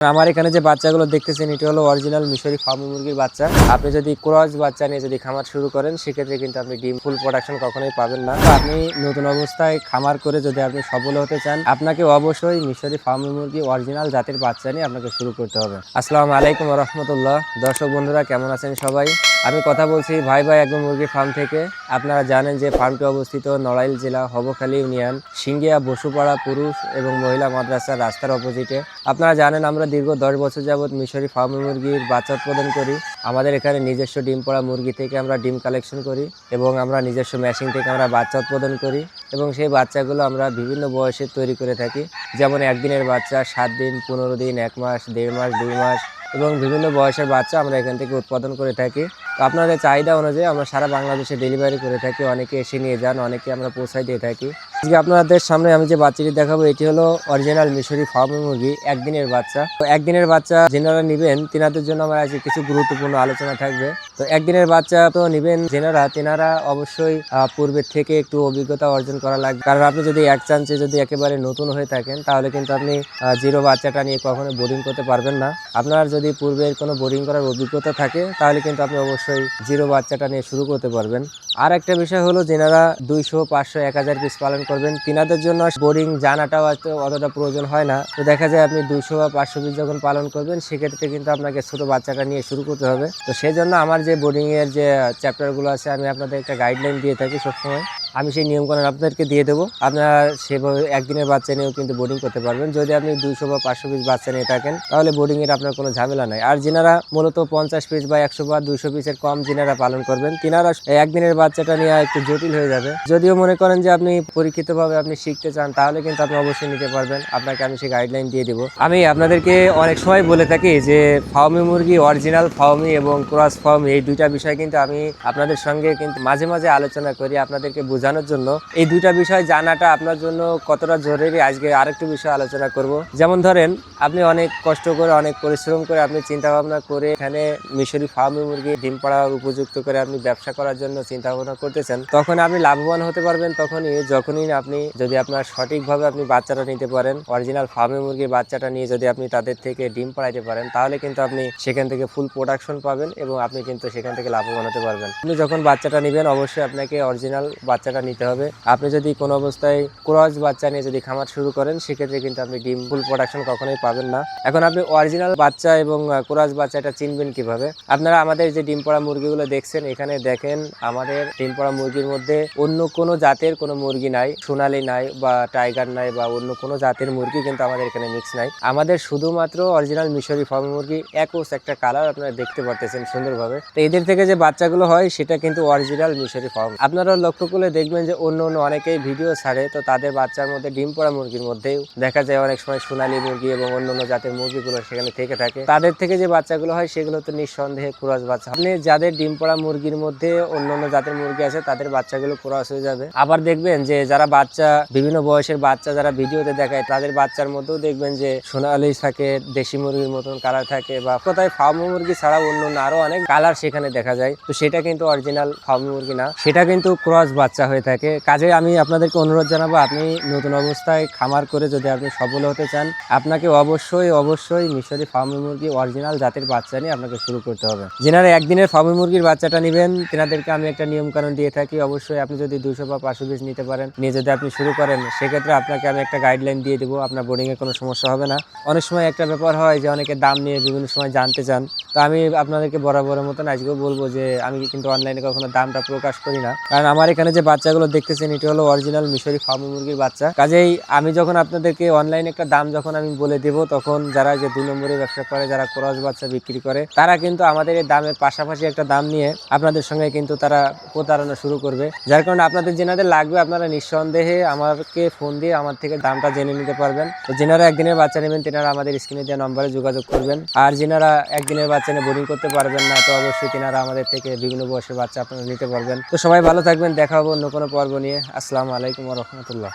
আমার এখানে যে বাচ্চাগুলো দেখতেছেন এটা হলো অরিজিনাল মিশরি ফার্মি মুরগির বাচ্চা। আপনি যদি ক্রস বাচ্চা নিয়ে যদি খামার শুরু করেন সেক্ষেত্রে কিন্তু আপনি ডিম ফুল প্রোডাকশন কখনোই পাবেন না। তো আপনি নতুন অবস্থায় খামার করে যদি আপনি সফল হতে চান আপনাকে অবশ্যই মিশরি ফার্মি মুরগি অরিজিনাল জাতের বাচ্চা নিয়ে আপনাকে শুরু করতে হবে। আসসালামু আলাইকুম ওয়া রাহমাতুল্লাহ। দর্শক বন্ধুরা কেমন আছেন সবাই? আমি কথা বলছি ভাই একদম মুরগির ফার্ম থেকে। আপনারা জানেন যে ফার্মটি অবস্থিত নড়াইল জেলা হবখালী ইউনিয়ন সিঙ্গিয়া বসুপাড়া পুরুষ এবং মহিলা মাদ্রাসার রাস্তার অপোজিটে। আপনারা জানেন আমরা দীর্ঘ 10 বছর যাবৎ মিশরি ফার্মি মুরগির বাচ্চা উৎপাদন করি। আমাদের এখানে নিজস্ব ডিম পড়া মুরগি থেকে আমরা ডিম কালেকশন করি এবং আমরা নিজস্ব মেশিন থেকে আমরা বাচ্চা উৎপাদন করি এবং সেই বাচ্চাগুলো আমরা বিভিন্ন বয়সে তৈরি করে থাকি। যেমন একদিনের বাচ্চা, 7 দিন, 15 দিন, 1 মাস, 1.5 মাস, 2 মাস এবং বিভিন্ন বয়সের বাচ্চা আমরা এখান থেকে উৎপাদন করে থাকি। তো আপনাদের চাহিদা অনুযায়ী আমরা সারা বাংলাদেশে ডেলিভারি করে থাকি। অনেকে এসে নিয়ে যান, অনেকে আমরা পৌঁছায় দিয়ে থাকি। আজকে আপনাদের সামনে আমি যে বাচ্চাটি দেখাবো এটি হলো অরিজিনাল মিশরি ফার্মি মুরগি একদিনের বাচ্চা। তো একদিনের বাচ্চা যেনারা নেবেন তেনাদের জন্য আমার আজকে কিছু গুরুত্বপূর্ণ আলোচনা থাকবে। তো একদিনের বাচ্চা তো নেবেন তেনারা অবশ্যই পূর্বের থেকে একটু অভিজ্ঞতা অর্জন করা লাগবে। কারণ আপনি যদি এক চান্সে যদি একেবারে নতুন হয়ে থাকেন তাহলে কিন্তু আপনি জিরো বাচ্চাটা নিয়ে কখনো বোর্ডিং করতে পারবেন না। আপনার যদি পূর্বের কোনো বোর্ডিং করার অভিজ্ঞতা থাকে তাহলে কিন্তু আপনি অবশ্যই জিরো বাচ্চাটা নিয়ে শুরু করতে পারবেন। আর একটা বিষয় হলো যেনারা 200, 500, 1000 পিস পালন করবেন তিনাদের জন্য বোর্ডিং জানাটাও অতটা প্রয়োজন হয় না। তো দেখা যায় আপনি 200 বা 500 পিস যখন পালন করবেন সেক্ষেত্রে কিন্তু আপনাকে ছোট বাচ্চাটা নিয়ে শুরু করতে হবে। তো সেই জন্য আমার যে বোর্ডিং এর যে চ্যাপ্টারগুলো আছে আমি আপনাদের একটা গাইডলাইন দিয়ে থাকি সবসময়। আমি সেই নিয়মকানুন আপনাদেরকে দিয়ে দেবো। আপনারা সেভাবে একদিনের বাচ্চা নিয়েও কিন্তু বোর্ডিং করতে পারবেন। যদি আপনি 200 বা 500 পিস বাচ্চা নিয়ে থাকেন তাহলে বোর্ডিং এর আপনার কোনো ঝামেলা নাই। আর যেনারা মূলত 50 পিস বা 100 বা 200 পিসের কম যেনারা পালন করবেন তিনারা একদিনের বাচ্চাটা নিয়ে একটু জটিল হয়ে যাবে। যদিও মনে করেন যে আপনি পরীক্ষিতভাবে আপনি শিখতে চান তাহলে কিন্তু আপনি অবশ্যই নিতে পারবেন। আপনাকে আমি সেই গাইডলাইন দিয়ে দেবো। আমি আপনাদেরকে অনেক সময় বলে থাকি যে ফার্মি মুরগি অরিজিনাল ফার্মি এবং ক্রস ফার্মি এই দুইটা বিষয় কিন্তু আমি আপনাদের সঙ্গে কিন্তু মাঝে মাঝে আলোচনা করি আপনাদেরকে বোঝানোর জন্য। এই দুইটা বিষয় জানাটা আপনার জন্য কতটা জরুরি আজকে আরেকটু বিষয় আলোচনা করব। যেমন ধরেন আপনি অনেক কষ্ট করে অনেক পরিশ্রম করে আপনি চিন্তা ভাবনা করে এখানে মিশরি ফার্মি মুরগি ডিম পাড়ার উপযুক্ত করে আপনি ব্যবসা করার জন্য চিন্তা ভাবনা করতেছেন তখন আপনি লাভবান হতে পারবেন যখনই আপনি যদি আপনার সঠিকভাবে আপনি বাচ্চাটা নিতে পারেন। অরিজিনাল ফার্মি মুরগির বাচ্চাটা নিয়ে যদি আপনি তাদের থেকে ডিম পাড়াইতে পারেন তাহলে কিন্তু আপনি সেখান থেকে ফুল প্রোডাকশন পাবেন এবং আপনি কিন্তু সেখান থেকে লাভবান হতে পারবেন। আপনি যখন বাচ্চাটা নেবেন অবশ্যই আপনাকে অরিজিনাল বাচ্চাটা নিতে হবে। আপনি যদি কোনো অবস্থায় ক্রস বাচ্চা নিয়ে যদি খামার শুরু করেন সেক্ষেত্রে কিন্তু আপনি ডিম ফুল প্রোডাকশন কখনোই পাবেন না। এখন আপনি অরিজিনাল বাচ্চা এবং ক্রস বাচ্চাটা চিনবেন কিভাবে? আপনারা আমাদের যে ডিম পাড়া মুরগিগুলো দেখছেন এখানে দেখেন আমাদের ডিম পাড়া মুরগির মধ্যে অন্য কোনো জাতের কোনো মুরগি নাই, সোনালি নাই বা টাইগার নাই বা অন্য কোনো জাতের মুরগি কিন্তু আমাদের এখানে মিক্স নাই। আমাদের শুধুমাত্র অরিজিনাল মিশরি ফার্মি মুরগি একোস একটা কালার আপনারা দেখতে পারতেছেন সুন্দরভাবে। তো এদের থেকে যে বাচ্চাগুলো হয় সেটা কিন্তু অরিজিনাল মিশরি ফার্ম। আপনারা লক্ষ্য করলে দেখবেন যে অন্য অনেকেই ভিডিও ছাড়ে তো তাদের বাচ্চার মধ্যে ডিম পড়া মুরগির মধ্যেও দেখা যায় অনেক সময় সোনালী মুরগি এবং অন্য জাতের মুরগিগুলো সেখানে থেকে থাকে। তাদের থেকে যে বাচ্চাগুলো হয় সেগুলো তো নিঃসন্দেহে ক্রস বাচ্চা। আপনি যাদের ডিম পড়া মুরগির মধ্যে অন্য জাতের মুরগি আছে তাদের বাচ্চাগুলো ক্রস হয়ে যাবে। আবার দেখবেন যে যারা বাচ্চা বিভিন্ন বয়সের বাচ্চা যারা ভিডিওতে দেখায় তাদের বাচ্চার মধ্যেও দেখবেন যে সোনালী থাকে, দেশি মুরগির মতন কালার থাকে বা কোথায় ফার্মি মুরগি ছাড়া অন্য আরো অনেক কালার সেখানে দেখা যায়। তো সেটা কিন্তু অরিজিনাল ফার্মি মুরগি না, সেটা কিন্তু ক্রস বাচ্চা হয়ে থাকে। কাজে আমি আপনাদেরকে অনুরোধ জানাবো আপনি নতুন অবস্থায় খামার করে যদি আপনি সফল হতে চান আপনাকে অবশ্যই মিশরি ফার্মি মুরগি অরিজিনাল জাতের বাচ্চা নিয়ে আপনাকে শুরু করতে হবে। যেনারা একদিনের ফার্মি মুরগির বাচ্চাটা নেবেন তেনাদেরকে আমি একটা নিয়ম কানুন দিয়ে থাকি। অবশ্যই আপনি যদি 200 বা 500 পিস নিতে পারেন নিয়ে যদি আপনি শুরু করেন সেক্ষেত্রে আপনাকে আমি একটা গাইডলাইন দিয়ে দেবো। আপনার বোর্ডিং এ কোনো সমস্যা হবে না। অনেক সময় একটা ব্যাপার হয় যে অনেকে দাম নিয়ে বিভিন্ন সময় জানতে চান। তো আমি আপনাদেরকে বরাবরের মতন আজকেও বলবো যে আমি কিন্তু অনলাইনে কখনো দামটা প্রকাশ করি না। কারণ আমার এখানে যে বাচ্চাগুলো দেখতেছেন এটা হলো অরিজিনাল মিশরি ফার্মি মুরগির বাচ্চা। কাজেই আমি যখন আপনাদেরকে অনলাইনে একটা দাম যখন আমি বলে দেব তখন যারা যে 2 নম্বরে ব্যবসা করে যারা ক্রস বাচ্চা বিক্রি করে তারা কিন্তু আমাদের এই দামের পাশাপাশি একটা দাম নিয়ে আপনাদের সঙ্গে কিন্তু তারা প্রতারণা শুরু করবে। যার কারণে আপনাদের যেনাদের লাগবে আপনারা নিঃসন্দেহে আমাকে ফোন দিয়ে আমার থেকে দামটা জেনে নিতে পারবেন। তো যেনারা একদিনের বাচ্চা নেবেন তেনারা আমাদের স্ক্রিনে দেওয়া নম্বরে যোগাযোগ করবেন। আর যেনারা একদিনের বাচ্চা নিয়ে বোর্ডিং করতে পারবেন না তো অবশ্যই তেনারা আমাদের থেকে বিভিন্ন বয়সের বাচ্চা আপনারা নিতে পারবেন। তো সবাই ভালো থাকবেন, দেখা হবে অন্য কোনো পর্ব নিয়ে। আসসালামু আলাইকুম ওয়া রাহমাতুল্লাহ।